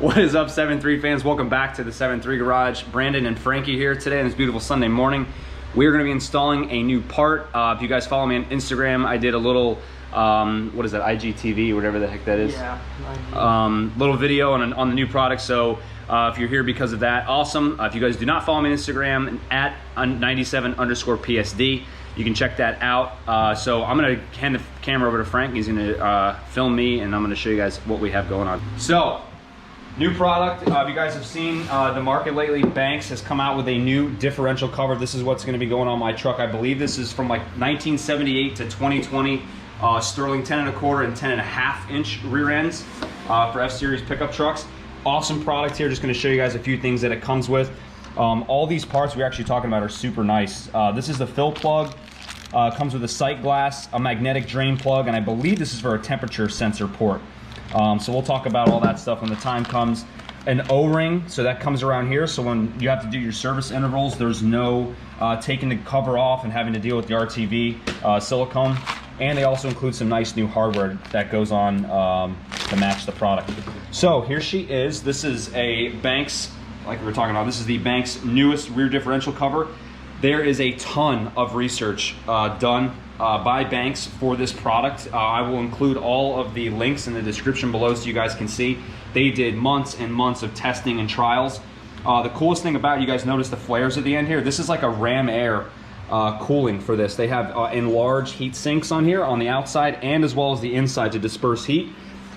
What is up, 7-3 fans? Welcome back to the 7-3 Garage. Brandon and Frankie here today on this beautiful Sunday morning. We're going to be installing a new part. If you guys follow me on Instagram, I did a little, what is that, IGTV, whatever the heck that is. Yeah. Little video on the new product. So if you're here because of that, awesome. If you guys do not follow me on Instagram, at 97_PSD, you can check that out. So I'm going to hand the camera over to Frank. He's going to film me, and I'm going to show you guys what we have going on. So, new product. If you guys have seen the market lately, Banks has come out with a new differential cover. This is what's going to be going on my truck. I believe this is from like 1978 to 2020. Sterling 10.25 and 10.5 inch rear ends for F-Series pickup trucks. Awesome product here. Just going to show you guys a few things that it comes with. All these parts we're actually talking about are super nice. This is the fill plug. Comes with a sight glass, a magnetic drain plug, and I believe this is for a temperature sensor port. So we'll talk about all that stuff when the time comes. An O-ring, so that comes around here, so when you have to do your service intervals, there's no taking the cover off and having to deal with the RTV silicone. And they also include some nice new hardware that goes on to match the product. So here she is. This is a Banks, like we were talking about, this is the Banks newest rear differential cover. There is a ton of research done by Banks for this product. I will include all of the links in the description below so you guys can see. They did months and months of testing and trials. The coolest thing about it, you guys notice the flares at the end here. This is like a ram air cooling for this. They have enlarged heat sinks on here on the outside and as well as the inside to disperse heat,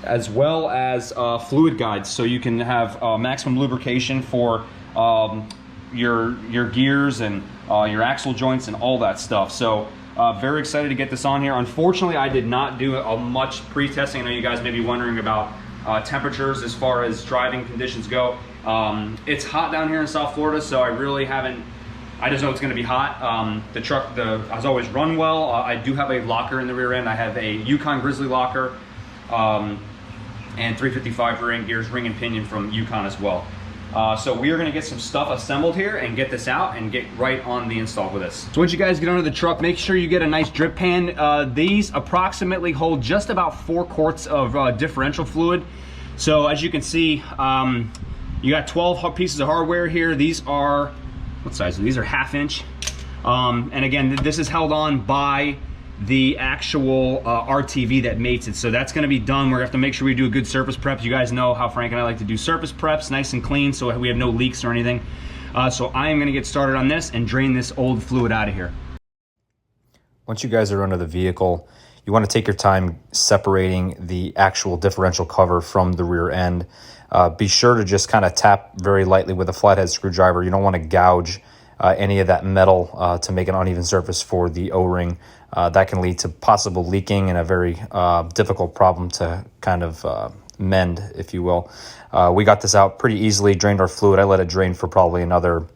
as well as fluid guides, so you can have maximum lubrication for your gears and your axle joints and all that stuff. So very excited to get this on here. Unfortunately, I did not do much pre-testing. I know you guys may be wondering about temperatures as far as driving conditions go. It's hot down here in South Florida, so I really haven't, I just know it's gonna be hot. The truck has always run well. I do have a locker in the rear end. I have a Yukon Grizzly locker and 355 rear end gears, ring and pinion from Yukon as well. So we are going to get some stuff assembled here and get this out and get right on the install with this. So once you guys get under the truck, make sure you get a nice drip pan. These approximately hold just about 4 quarts of differential fluid. So as you can see, you got 12 pieces of hardware here. These are, what size? These are 1/2 inch. And again, this is held on by the actual RTV that mates it. So that's going to be done. We're going to have to make sure we do a good surface prep. You guys know how Frank and I like to do surface preps, nice and clean, so we have no leaks or anything. So I am going to get started on this and drain this old fluid out of here. Once you guys are under the vehicle, you want to take your time separating the actual differential cover from the rear end. Be sure to just kind of tap very lightly with a flathead screwdriver. You don't want to gouge any of that metal to make an uneven surface for the O-ring. That can lead to possible leaking and a very difficult problem to kind of mend, if you will. We got this out pretty easily, drained our fluid. I let it drain for probably another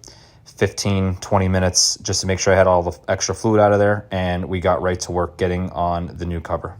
15-20 minutes just to make sure I had all the extra fluid out of there, and we got right to work getting on the new cover.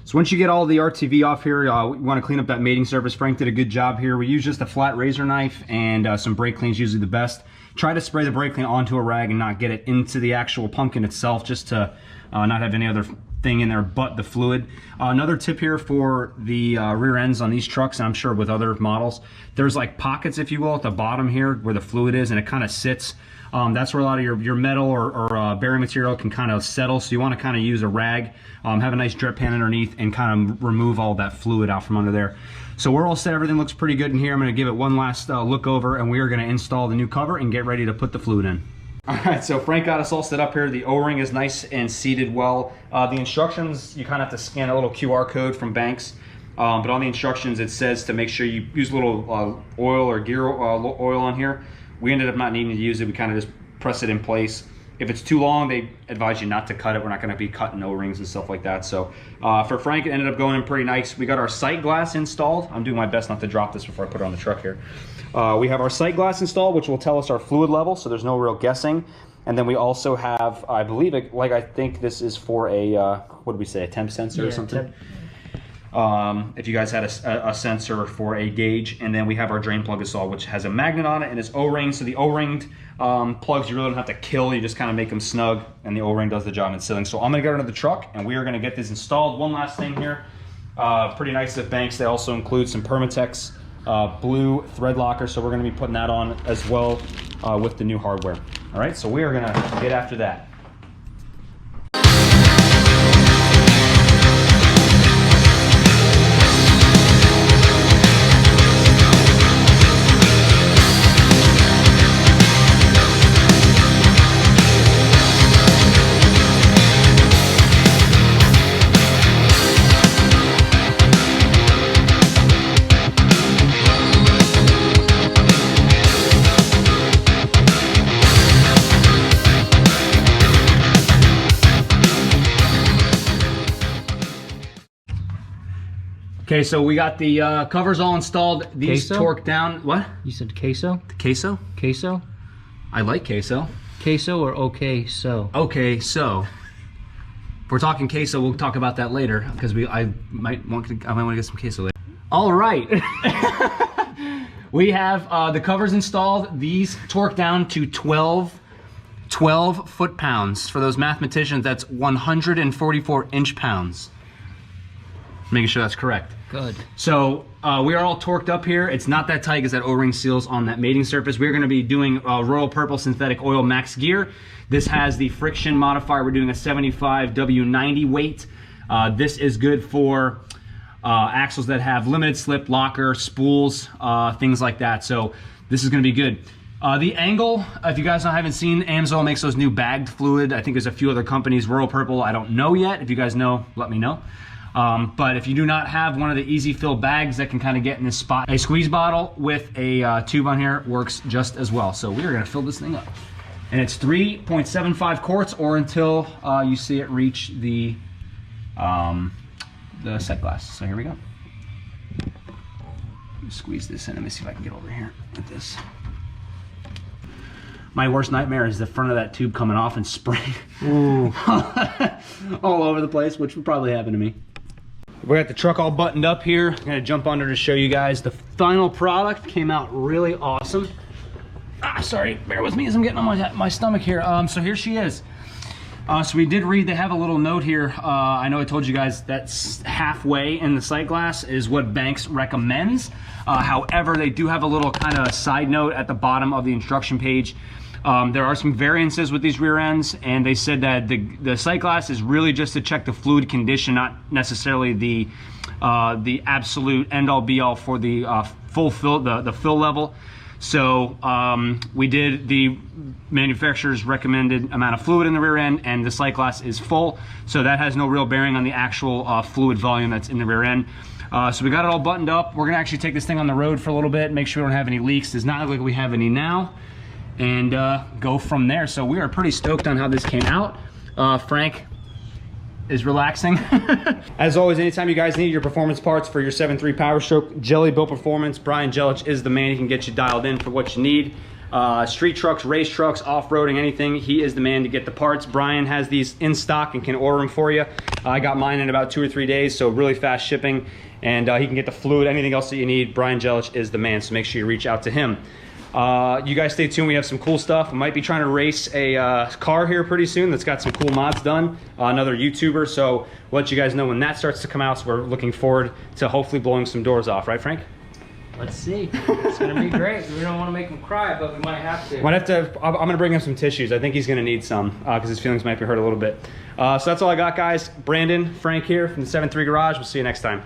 So once you get all the RTV off here, we want to clean up that mating surface. Frank did a good job here. We use just a flat razor knife and some brake clean is usually the best. Try to spray the brake clean onto a rag and not get it into the actual pumpkin itself, just to not have any other thing in there but the fluid. Another tip here for the rear ends on these trucks, and I'm sure with other models, there's like pockets, if you will, at the bottom here where the fluid is, and it kind of sits. That's where a lot of your metal or bearing material can kind of settle, so you want to kind of use a rag, have a nice drip pan underneath, and kind of remove all that fluid out from under there. So we're all set, everything looks pretty good in here. I'm going to give it one last look over, and we are going to install the new cover and get ready to put the fluid in. Alright, so Frank got us all set up here. The O-ring is nice and seated well. The instructions, you kind of have to scan a little QR code from Banks. But on the instructions it says to make sure you use a little oil or gear oil on here. We ended up not needing to use it. We kind of just press it in place. If it's too long, they advise you not to cut it. We're not going to be cutting O-rings and stuff like that. So for Frank, it ended up going in pretty nice. We got our sight glass installed. I'm doing my best not to drop this before I put it on the truck here. We have our sight glass installed, which will tell us our fluid level, so there's no real guessing. And then we also have, I believe, I think this is for a, what did we say, a temp sensor or something? If you guys had a sensor for a gauge. And then we have our drain plug installed, which has a magnet on it and is O-ring. So the O-ringed plugs you really don't have to kill, you just kind of make them snug, and the O-ring does the job in sealing. So I'm going to get into the truck and we are going to get this installed. One last thing here, Pretty nice at Banks. They also include some Permatex blue thread locker, so we're going to be putting that on as well with the new hardware. All right, so we are going to get after that. Okay, so we got the covers all installed. These Queso? torqued down. What? You said queso? Queso? Queso? I like queso. Queso or okay so? Okay, so if we're talking queso, we'll talk about that later because I might want to get some queso later. All right. We have the covers installed. These torqued down to 12 foot-pounds. For those mathematicians, that's 144 inch-pounds. Making sure that's correct. Good. So we are all torqued up here. It's not that tight because that O-ring seals on that mating surface. We're going to be doing Royal Purple Synthetic Oil Max Gear. This has the friction modifier. We're doing a 75 W90 weight. This is good for axles that have limited slip, locker, spools, things like that. So this is going to be good. The angle, if you guys haven't seen, Amsoil makes those new bagged fluid. I think there's a few other companies. Royal Purple, I don't know yet. If you guys know, let me know. But if you do not have one of the easy fill bags that can kind of get in this spot, a squeeze bottle with a tube on here works just as well. So we are going to fill this thing up. And it's 3.75 quarts or until you see it reach the sight glass. So here we go. Squeeze this in. Let me see if I can get over here with this. My worst nightmare is the front of that tube coming off and spraying all over the place, which would probably happen to me. We got the truck all buttoned up here. I'm gonna jump under to show you guys the final product. Came out really awesome. Sorry, bear with me as I'm getting on my stomach here. So here she is. So we did read, they have a little note here. I know I told you guys that's halfway in the sight glass is what Banks recommends. However, they do have a little kind of side note at the bottom of the instruction page. There are some variances with these rear ends, and they said that the sight glass is really just to check the fluid condition, not necessarily the absolute end-all be-all for the full fill, the fill level. So we did the manufacturer's recommended amount of fluid in the rear end, and the sight glass is full, so that has no real bearing on the actual fluid volume that's in the rear end. So we got it all buttoned up. We're gonna actually take this thing on the road for a little bit, make sure we don't have any leaks. Does not look like we have any now, and go from there. So we are pretty stoked on how this came out. Frank is relaxing. As always, anytime you guys need your performance parts for your 7.3 Powerstroke, Jelly Built Performance, Brian Jelich is the man. He can get you dialed in for what you need. Street trucks, race trucks, off-roading, anything, he is the man to get the parts. Brian has these in stock and can order them for you. I got mine in about 2 or 3 days, so really fast shipping, and he can get the fluid, anything else that you need. Brian Jelich is the man, so make sure you reach out to him. You guys stay tuned. We have some cool stuff. We might be trying to race a car here pretty soon that's got some cool mods done. Another YouTuber, so we'll let you guys know when that starts to come out. So we're looking forward to hopefully blowing some doors off, right, Frank? Let's see. It's gonna be great. We don't want to make him cry, but we might have to. Might have to. I'm gonna bring him some tissues. I think he's gonna need some because his feelings might be hurt a little bit. So that's all I got, guys. Brandon, Frank here from the 7.3 Garage. We'll see you next time.